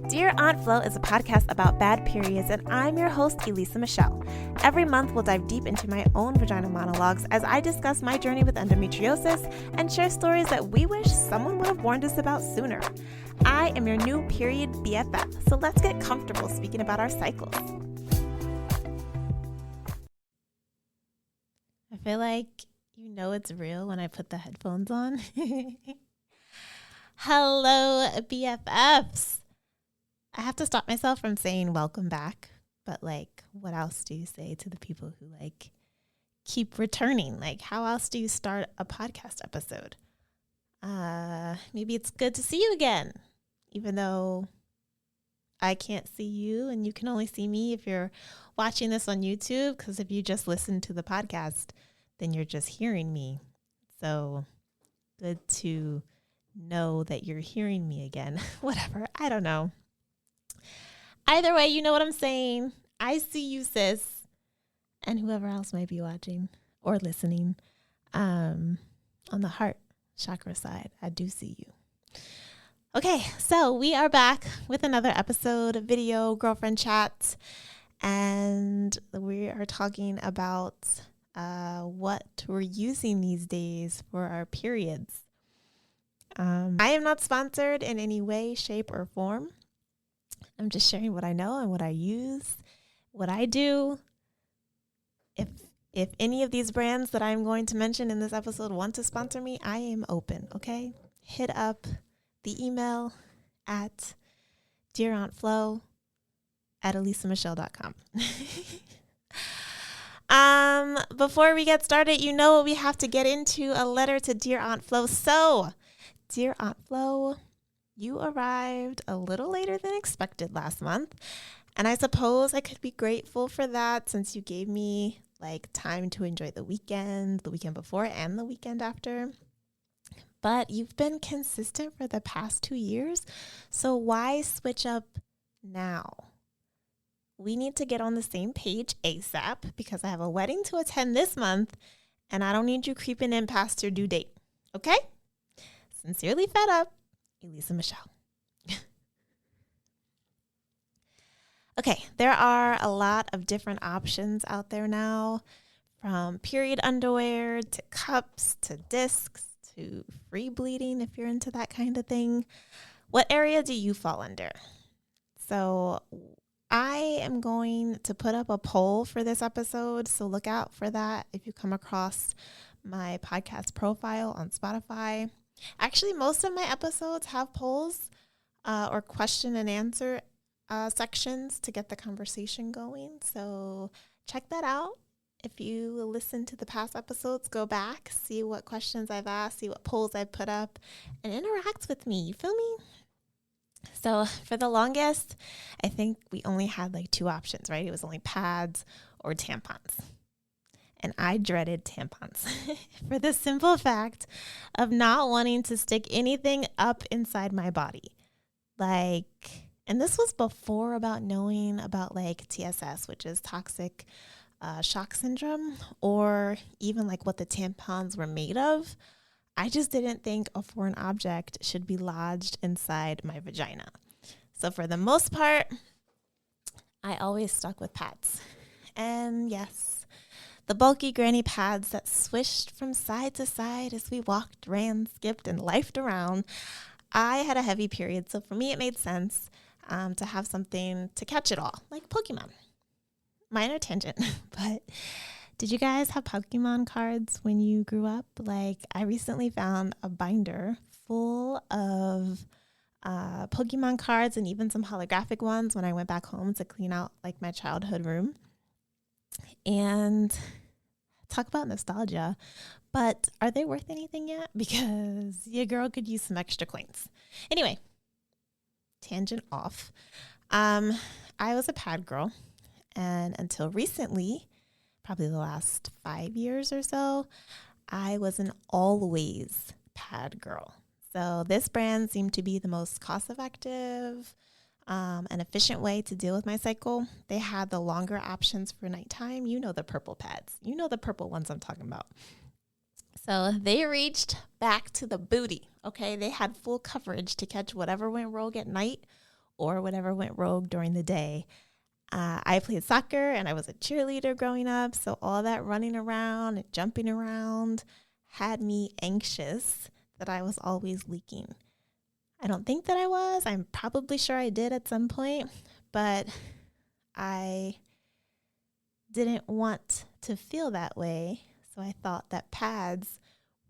Dear Aunt Flo is a podcast about bad periods, and I'm your host, Elisa Michelle. Every month, we'll dive deep into my own vagina monologues as I discuss my journey with endometriosis and share stories that we wish someone would have warned us about sooner. I am your new period BFF, so let's get comfortable speaking about our cycles. I feel like you know it's real when I put the headphones on. Hello, BFFs. I have to stop myself from saying welcome back, but what else do you say to the people who keep returning? How else do you start a podcast episode? Maybe it's good to see you again, even though I can't see you and you can only see me if you're watching this on YouTube, because if you just listen to the podcast, then you're just hearing me. So good to know that you're hearing me again. Whatever, I don't know. Either way, you know what I'm saying. I see you, sis, and whoever else might be watching or listening. On the heart chakra side, I do see you. Okay, so we are back with another episode of Video Girlfriend Chat, and we are talking about what we're using these days for our periods. I am not sponsored in any way, shape, or form. I'm just sharing what I know and what I use, what I do. If any of these brands that I'm going to mention in this episode want to sponsor me, I am open, okay? Hit up the email at dearauntflo@elisamichelle.com. Before we get started, you know we have to get into a letter to Dear Aunt Flo. So, Dear Aunt Flo, you arrived a little later than expected last month, and I suppose I could be grateful for that since you gave me time to enjoy the weekend before and the weekend after. But you've been consistent for the past 2 years, so why switch up now? We need to get on the same page ASAP because I have a wedding to attend this month, and I don't need you creeping in past your due date, okay? Sincerely fed up, Elisa Michelle. Okay, there are a lot of different options out there now, from period underwear to cups to discs to free bleeding if you're into that kind of thing. What area do you fall under? So I am going to put up a poll for this episode, so look out for that if you come across my podcast profile on Spotify. Actually, most of my episodes have polls or question and answer sections to get the conversation going. So check that out. If you listen to the past episodes, go back, see what questions I've asked, see what polls I've put up, and interact with me. You feel me? So for the longest, I think we only had 2 options, right? It was only pads or tampons. And I dreaded tampons for the simple fact of not wanting to stick anything up inside my body. And this was before about knowing about TSS, which is toxic shock syndrome, or even what the tampons were made of. I just didn't think a foreign object should be lodged inside my vagina. So for the most part, I always stuck with pads. And yes, the bulky granny pads that swished from side to side as we walked, ran, skipped, and lifed around. I had a heavy period, so for me it made sense to have something to catch it all, like Pokemon. Minor tangent, but did you guys have Pokemon cards when you grew up? I recently found a binder full of Pokemon cards and even some holographic ones when I went back home to clean out my childhood room. And talk about nostalgia, but are they worth anything yet? Because your girl could use some extra coins. Anyway, tangent off. I was a pad girl, and until recently, probably the last 5 years or so, I was an always pad girl. So this brand seemed to be the most cost-effective, an efficient way to deal with my cycle. They had the longer options for nighttime. You know the purple pads. You know the purple ones I'm talking about. So they reached back to the booty, okay? They had full coverage to catch whatever went rogue at night or whatever went rogue during the day. I played soccer and I was a cheerleader growing up. So all that running around and jumping around had me anxious that I was always leaking. I don't think that I was. I'm probably sure I did at some point, but I didn't want to feel that way. So I thought that pads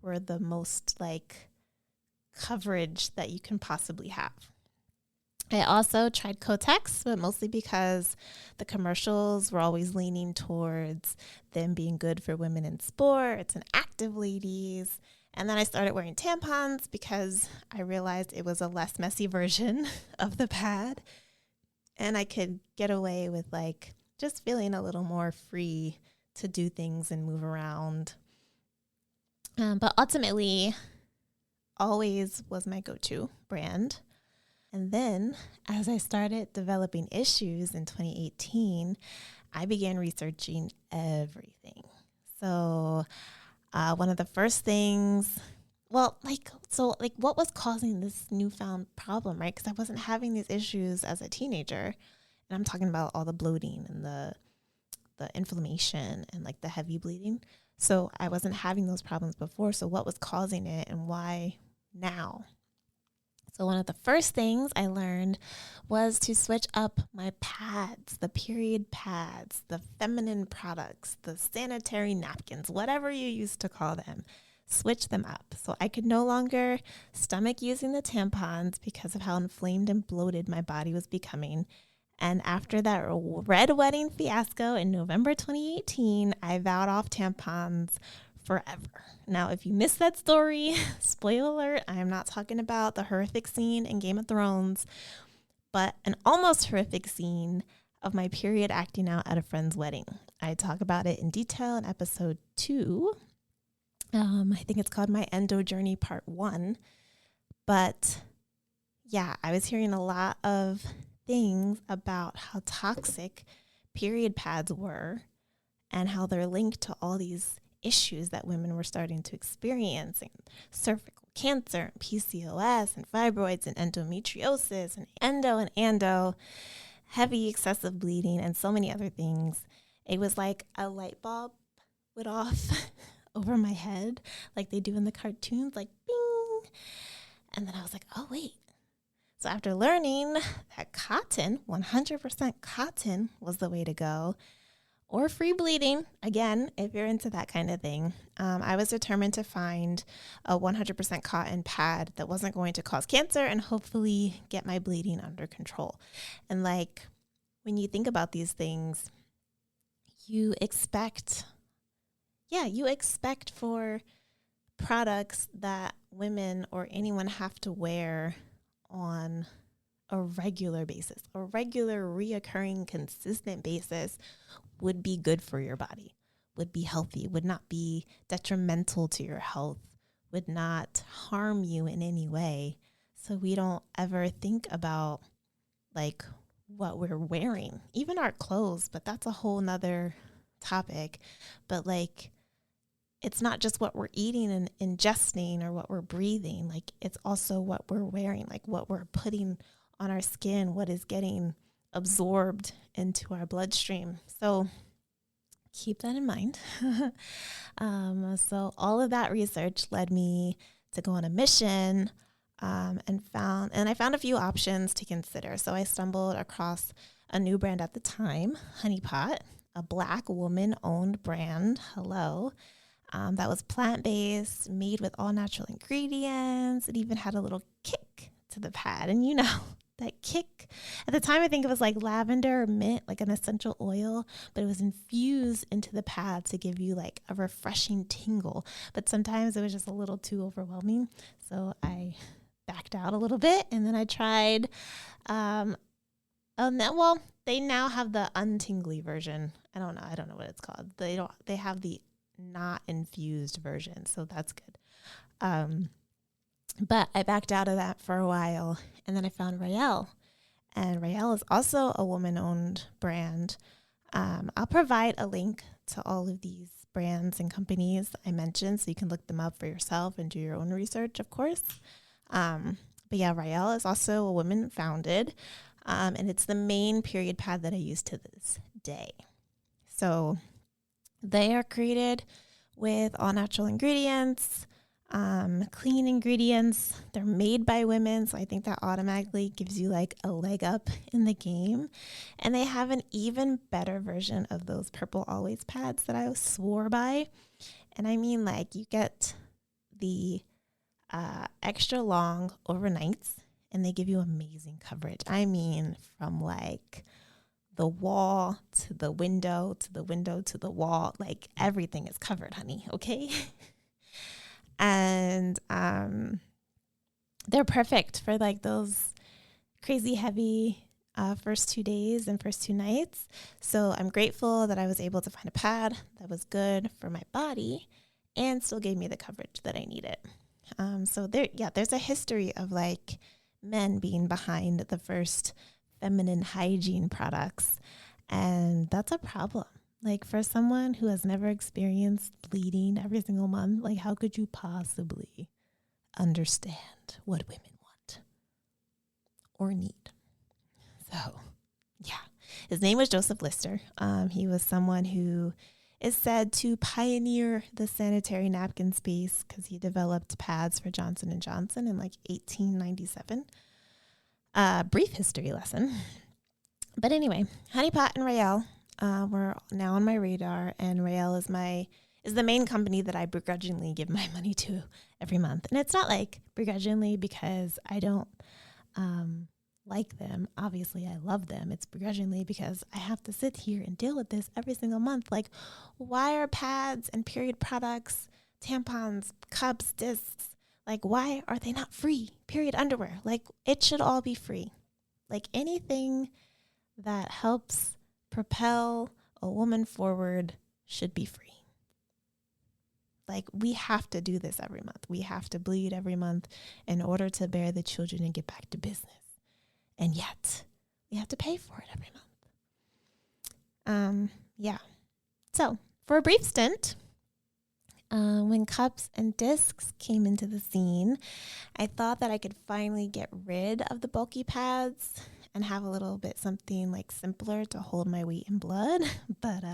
were the most like coverage that you can possibly have. I also tried Kotex, but mostly because the commercials were always leaning towards them being good for women in sports and active ladies. And then I started wearing tampons because I realized it was a less messy version of the pad. And I could get away with like just feeling a little more free to do things and move around. But ultimately, Always was my go-to brand. And then as I started developing issues in 2018, I began researching everything. So one of the first things, what was causing this newfound problem, right? Because I wasn't having these issues as a teenager. And I'm talking about all the bloating and the inflammation and like the heavy bleeding. So I wasn't having those problems before. So what was causing it and why now? So one of the first things I learned was to switch up my pads, the period pads, the feminine products, the sanitary napkins, whatever you used to call them. Switch them up. So I could no longer stomach using the tampons because of how inflamed and bloated my body was becoming. And after that red wedding fiasco in November 2018, I vowed off tampons forever. Now, if you missed that story, spoiler alert, I am not talking about the horrific scene in Game of Thrones, but an almost horrific scene of my period acting out at a friend's wedding. I talk about it in detail in episode 2. I think it's called My Endo Journey Part 1. But yeah, I was hearing a lot of things about how toxic period pads were and how they're linked to all these issues that women were starting to experience, and cervical cancer, and PCOS, and fibroids, and endometriosis, and endo, heavy excessive bleeding, and so many other things. It was like a light bulb went off over my head, like they do in the cartoons, like bing. And then I was like, oh, wait. So after learning that cotton, 100% cotton was the way to go, or free bleeding, again, if you're into that kind of thing, I was determined to find a 100% cotton pad that wasn't going to cause cancer and hopefully get my bleeding under control. And like, when you think about these things, you expect for products that women or anyone have to wear on a regular basis, a regular, reoccurring, consistent basis would be good for your body, would be healthy, would not be detrimental to your health, would not harm you in any way. So we don't ever think about like what we're wearing, even our clothes, but that's a whole nother topic. But like, it's not just what we're eating and ingesting or what we're breathing. Like, it's also what we're wearing, like what we're putting on our skin, what is getting absorbed into our bloodstream. So keep that in mind. So all of that research led me to go on a mission, and I found a few options to consider. So I stumbled across a new brand at the time, Honey Pot, a Black woman-owned brand. Hello. That was plant-based, made with all natural ingredients. It even had a little kick to the pad. And you know, that kick, at the time I think it was like lavender or mint, like an essential oil, but it was infused into the pad to give you like a refreshing tingle. But sometimes it was just a little too overwhelming. So I backed out a little bit, and then I tried, they now have the untingly version. I don't know what it's called. They have the not infused version, so that's good. But I backed out of that for a while, and then I found Raelle, and Raelle is also a woman-owned brand. I'll provide a link to all of these brands and companies I mentioned, so you can look them up for yourself and do your own research, of course. But yeah, Raelle is also a woman-founded. And it's the main period pad that I use to this day. So they are created with all natural ingredients, clean ingredients. They're made by women, so I think that automatically gives you like a leg up in the game. And they have an even better version of those purple always pads that I swore by. And I mean, like, you get the extra long overnights, and they give you amazing coverage. I mean, from like the wall to the window to the window to the wall, like everything is covered, honey. Okay. And they're perfect for like those crazy heavy first 2 days and first 2 nights. So I'm grateful that I was able to find a pad that was good for my body and still gave me the coverage that I needed. So there's a history of like men being behind the first feminine hygiene products. And that's a problem. Like, for someone who has never experienced bleeding every single month, like, how could you possibly understand what women want or need? So, yeah. His name was Joseph Lister. He was someone who is said to pioneer the sanitary napkin space because he developed pads for Johnson & Johnson in like 1897. Brief history lesson. But anyway, Honey Pot and Rael were now on my radar, and Rael is the main company that I begrudgingly give my money to every month. And it's not like begrudgingly because I don't like them. Obviously, I love them. It's begrudgingly because I have to sit here and deal with this every single month. Like, why are pads and period products, tampons, cups, discs, like, why are they not free? Period underwear. Like, it should all be free. Like, anything that helps propel a woman forward should be free. Like, we have to do this every month. We have to bleed every month in order to bear the children and get back to business. And yet, we have to pay for it every month. Yeah. So, for a brief stint, when cups and discs came into the scene, I thought that I could finally get rid of the bulky pads and have a little bit something like simpler to hold my weight in blood. But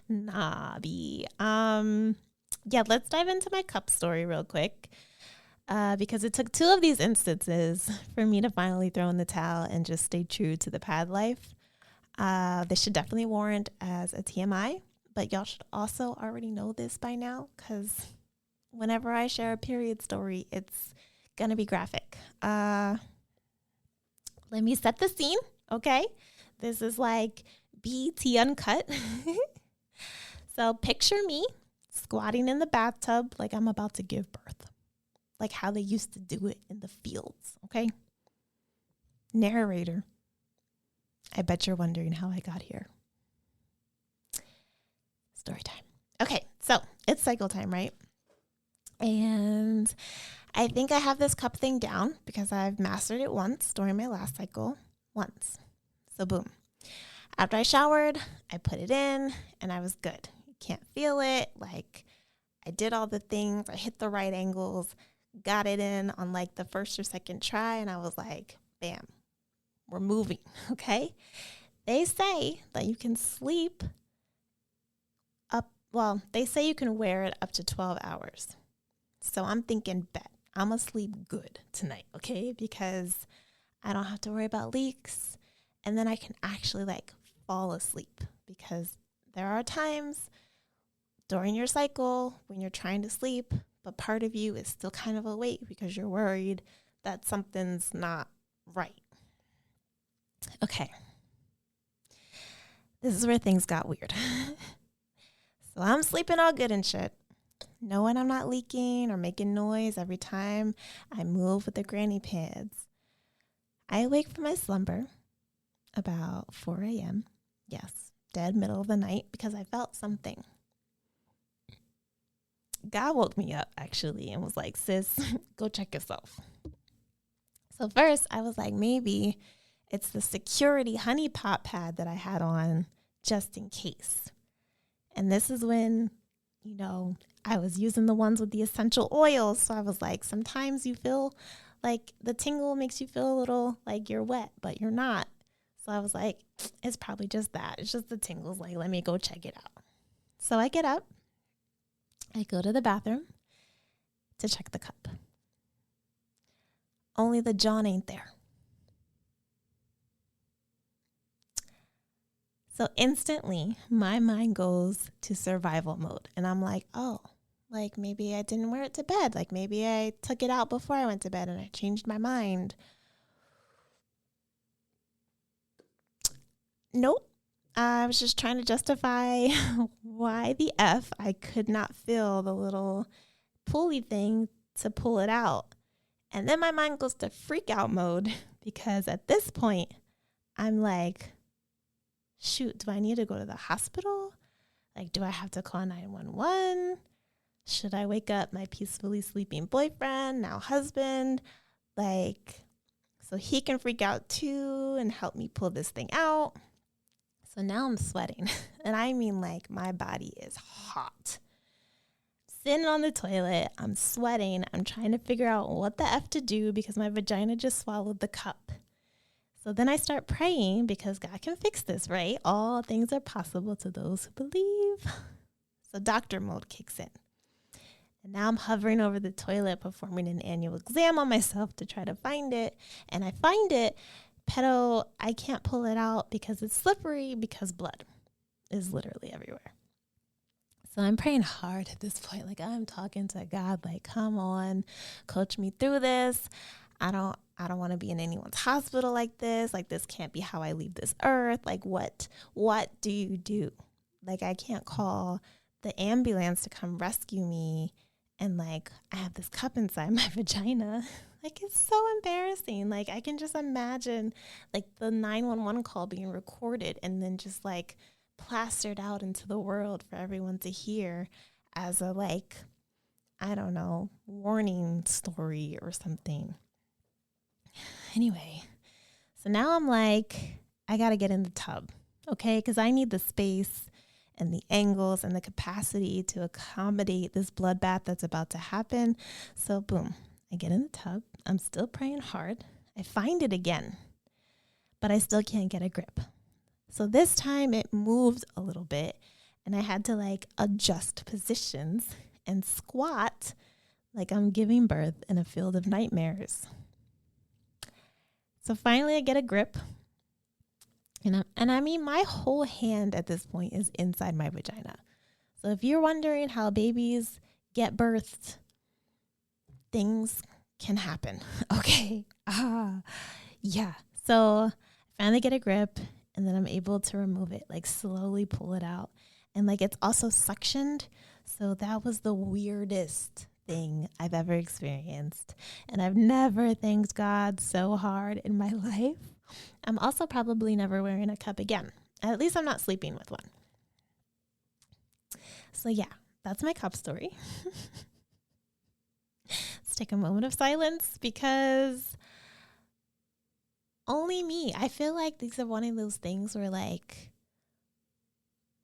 nah, B. Yeah, let's dive into my cup story real quick. Because it took 2 of these instances for me to finally throw in the towel and just stay true to the pad life. This should definitely warrant as a TMI, but y'all should also already know this by now, because whenever I share a period story, it's going to be graphic. Let me set the scene, okay? This is like BT Uncut. So picture me squatting in the bathtub like I'm about to give birth, like how they used to do it in the fields, okay? Narrator, I bet you're wondering how I got here. Story time. Okay, so it's cycle time, right? And I think I have this cup thing down because I've mastered it once during my last cycle. Once. So boom. After I showered, I put it in and I was good. You can't feel it. Like, I did all the things. I hit the right angles, got it in on like the first or second try, and I was like, bam, we're moving, okay? They say that you can sleep they say you can wear it up to 12 hours. So I'm thinking, bet, I'm going to sleep good tonight, okay? Because I don't have to worry about leaks, and then I can actually like fall asleep, because there are times during your cycle when you're trying to sleep, but part of you is still kind of awake because you're worried that something's not right. Okay. This is where things got weird. So I'm sleeping all good and shit, knowing I'm not leaking or making noise every time I move with the granny pads. I awake from my slumber about 4 a.m. Yes, dead middle of the night, because I felt something. God woke me up, actually, and was like, sis, go check yourself. So first, I was like, maybe it's the security honey pot pad that I had on just in case. And this is when, I was using the ones with the essential oils. So I was like, sometimes you feel Like the tingle makes you feel a little like you're wet, but you're not. So I was like, it's probably just that. It's just the tingles. Like, let me go check it out. So I get up. I go to the bathroom to check the cup. Only the John ain't there. So instantly, my mind goes to survival mode. And I'm like, oh, like maybe I didn't wear it to bed. Like maybe I took it out before I went to bed and I changed my mind. Nope. I was just trying to justify why the F I could not feel the little pulley thing to pull it out. And then my mind goes to freak out mode because at this point, I'm like, shoot, do I need to go to the hospital? Like, do I have to call 911? Should I wake up my peacefully sleeping boyfriend, now husband? Like, so he can freak out too and help me pull this thing out. So now I'm sweating. And I mean, like, my body is hot. Sitting on the toilet, I'm sweating. I'm trying to figure out what the F to do because my vagina just swallowed the cup. So then I start praying because God can fix this, right? All things are possible to those who believe. So doctor mode kicks in. And now I'm hovering over the toilet, performing an annual exam on myself to try to find it. And I find it, pedo, I can't pull it out because it's slippery because blood is literally everywhere. So I'm praying hard at this point. Like I'm talking to God, like, come on, coach me through this. I don't want to be in anyone's hospital like this. Like this can't be how I leave this earth. Like what do you do? Like I can't call the ambulance to come rescue me. And like, I have this cup inside my vagina. Like it's so embarrassing. Like I can just imagine like the 911 call being recorded and then just like plastered out into the world for everyone to hear as a like, I don't know, warning story or something. Anyway, so now I'm like, I got to get in the tub, okay? Because I need the space and the angles and the capacity to accommodate this bloodbath that's about to happen. So boom, I get in the tub. I'm still praying hard. I find it again, but I still can't get a grip. So this time it moved a little bit and I had to like adjust positions and squat like I'm giving birth in a field of nightmares. So finally I get a grip and I mean my whole hand at this point is inside my vagina. So if you're wondering how babies get birthed, things can happen. Okay. Yeah. So I finally get a grip and then I'm able to remove it, like slowly pull it out. And like it's also suctioned. So that was the weirdest thing I've ever experienced. And I've never thanked God so hard in my life. I'm also probably never wearing a cup again. At least I'm not sleeping with one. So yeah, that's my cup story. Let's take a moment of silence because only me. I feel like these are one of those things where like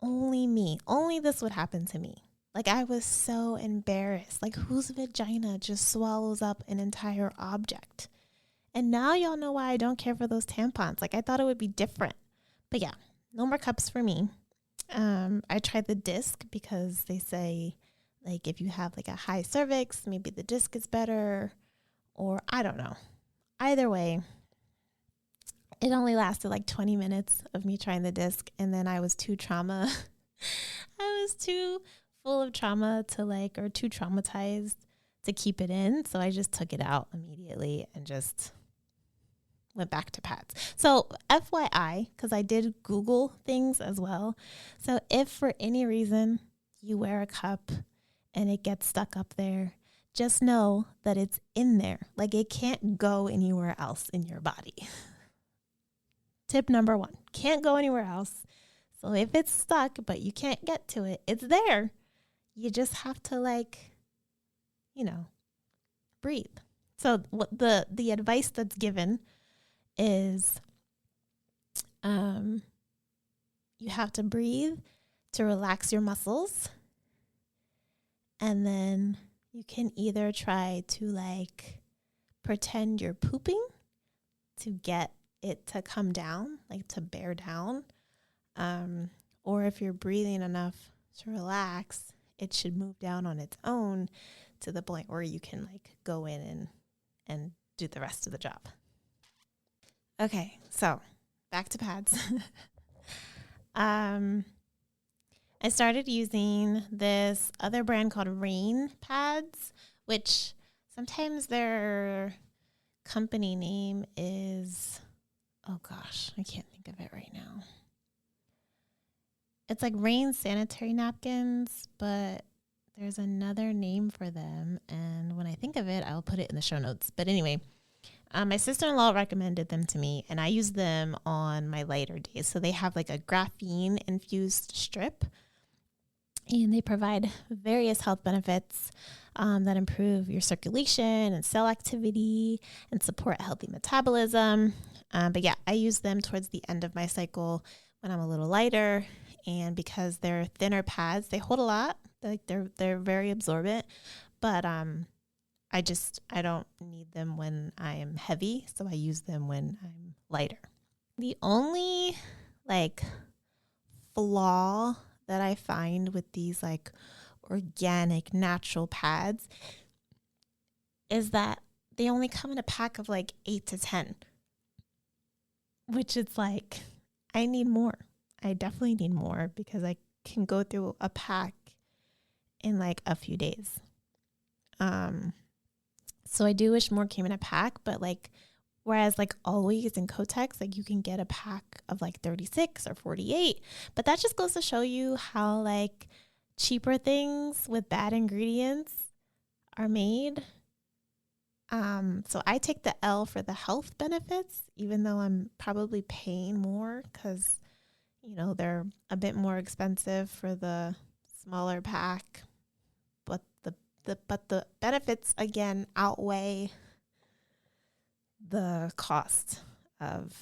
only me, only this would happen to me. Like I was so embarrassed. Like whose vagina just swallows up an entire object? And now y'all know why I don't care for those tampons. Like I thought it would be different. But yeah, no more cups for me. I tried the disc because they say like if you have like a high cervix, maybe the disc is better, or I don't know. Either way, it only lasted like 20 minutes of me trying the disc, and then I was too full of trauma to like, or too traumatized to keep it in. So I just took it out immediately and just went back to pads. So FYI, because I did Google things as well. So if for any reason you wear a cup and it gets stuck up there, just know that it's in there. Like it can't go anywhere else in your body. Tip number 1, can't go anywhere else. So if it's stuck, but you can't get to it, it's there. You just have to like, breathe. So what the advice that's given is you have to breathe to relax your muscles. And then you can either try to like pretend you're pooping to get it to come down, like to bear down. Or if you're breathing enough to relax, it should move down on its own to the point where you can like go in and do the rest of the job. Okay, so back to pads. I started using this other brand called Rain pads, which sometimes their company name is, oh gosh, I can't think of it right now. It's like Rain sanitary napkins, but there's another name for them. And when I think of it, I'll put it in the show notes. But anyway, my sister-in-law recommended them to me, and I use them on my lighter days. So they have like a graphene-infused strip, and they provide various health benefits that improve your circulation and cell activity and support a healthy metabolism. But yeah, I use them towards the end of my cycle when I'm a little lighter. And because they're thinner pads, they hold a lot. Like they're very absorbent. But I don't need them when I am heavy, so I use them when I'm lighter. The only like flaw that I find with these like organic natural pads is that they only come in a pack of like 8 to 10, which is like, I need more. I definitely need more because I can go through a pack in like a few days. So I do wish more came in a pack, but like, whereas like Always and Kotex, like you can get a pack of like 36 or 48, but that just goes to show you how like cheaper things with bad ingredients are made. So I take the L for the health benefits, even though I'm probably paying more because, you know, they're a bit more expensive for the smaller pack, but the benefits again outweigh the cost of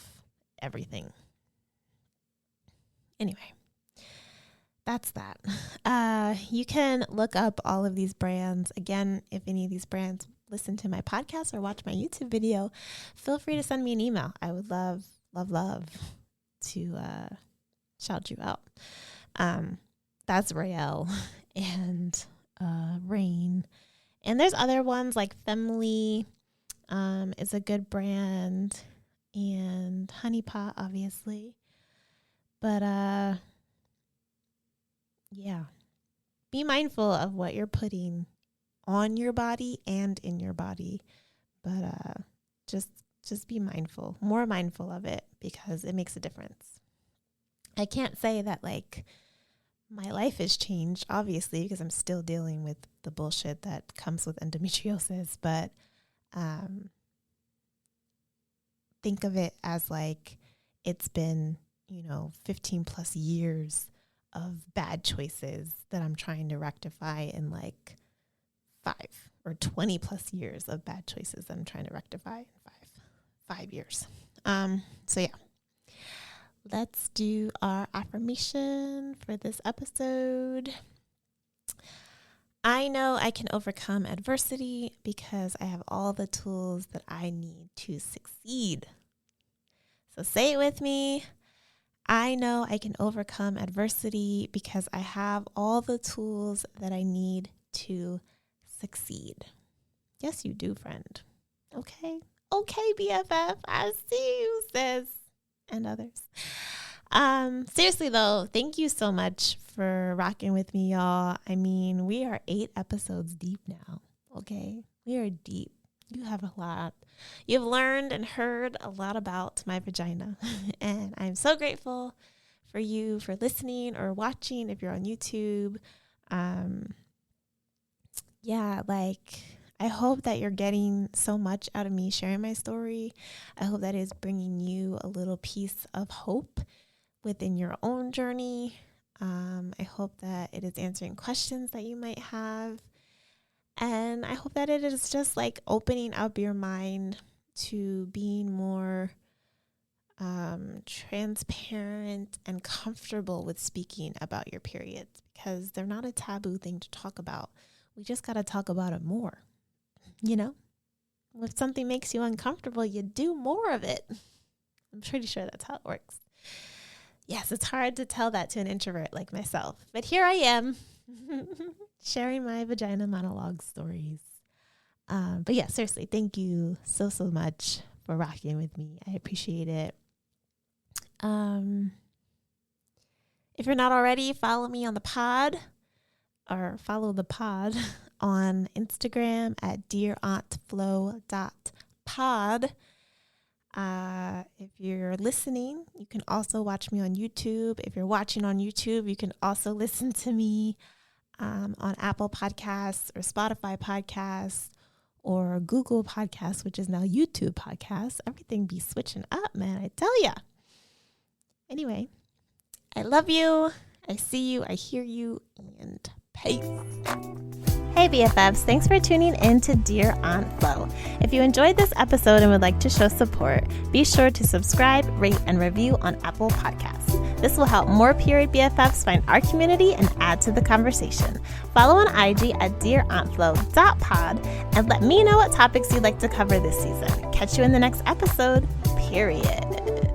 everything. Anyway, that's that. You can look up all of these brands. Again, if any of these brands listen to my podcast or watch my YouTube video, feel free to send me an email. I would love to shout you out. That's Rael and Rain. And there's other ones like Femly is a good brand, and Honey Pot, obviously. But yeah, be mindful of what you're putting on your body and in your body. But just be more mindful of it, because it makes a difference. I can't say that like my life has changed, obviously, because I'm still dealing with the bullshit that comes with endometriosis, but think of it as like it's been, 15 plus years of bad choices that I'm trying to rectify in like 5 or 20 plus years of bad choices that I'm trying to rectify in 5 years. So yeah, let's do our affirmation for this episode. I know I can overcome adversity because I have all the tools that I need to succeed. So say it with me. I know I can overcome adversity because I have all the tools that I need to succeed. Yes, you do, friend. Okay, BFF. I see you, sis, and others. Seriously though, thank you so much for rocking with me, y'all. I mean, we are 8 episodes deep now. Okay, we are deep. You have a lot. You've learned and heard a lot about my vagina, and I'm so grateful for you for listening or watching if you're on YouTube. Yeah, like I hope that you're getting so much out of me sharing my story. I hope that is bringing you a little piece of hope within your own journey. I hope that it is answering questions that you might have. And I hope that it is just like opening up your mind to being more transparent and comfortable with speaking about your periods, because they're not a taboo thing to talk about. We just got to talk about it more. If something makes you uncomfortable, you do more of it. I'm pretty sure that's how it works. Yes, it's hard to tell that to an introvert like myself, but here I am sharing my vagina monologue stories. But yeah, seriously, thank you so much for rocking with me. I appreciate it. If you're not already, follow me on the pod, or follow the pod on Instagram at dearauntflo.pod. If you're listening, you can also watch me on YouTube. If you're watching on YouTube, you can also listen to me on Apple Podcasts or Spotify Podcasts or Google Podcasts, which is now YouTube Podcasts. Everything be switching up, man, I tell ya. Anyway, I love you. I see you. I hear you. And peace. Hey BFFs, thanks for tuning in to Dear Aunt Flo. If you enjoyed this episode and would like to show support, be sure to subscribe, rate, and review on Apple Podcasts. This will help more period BFFs find our community and add to the conversation. Follow on IG at dearauntflo.pod and let me know what topics you'd like to cover this season. Catch you in the next episode, period.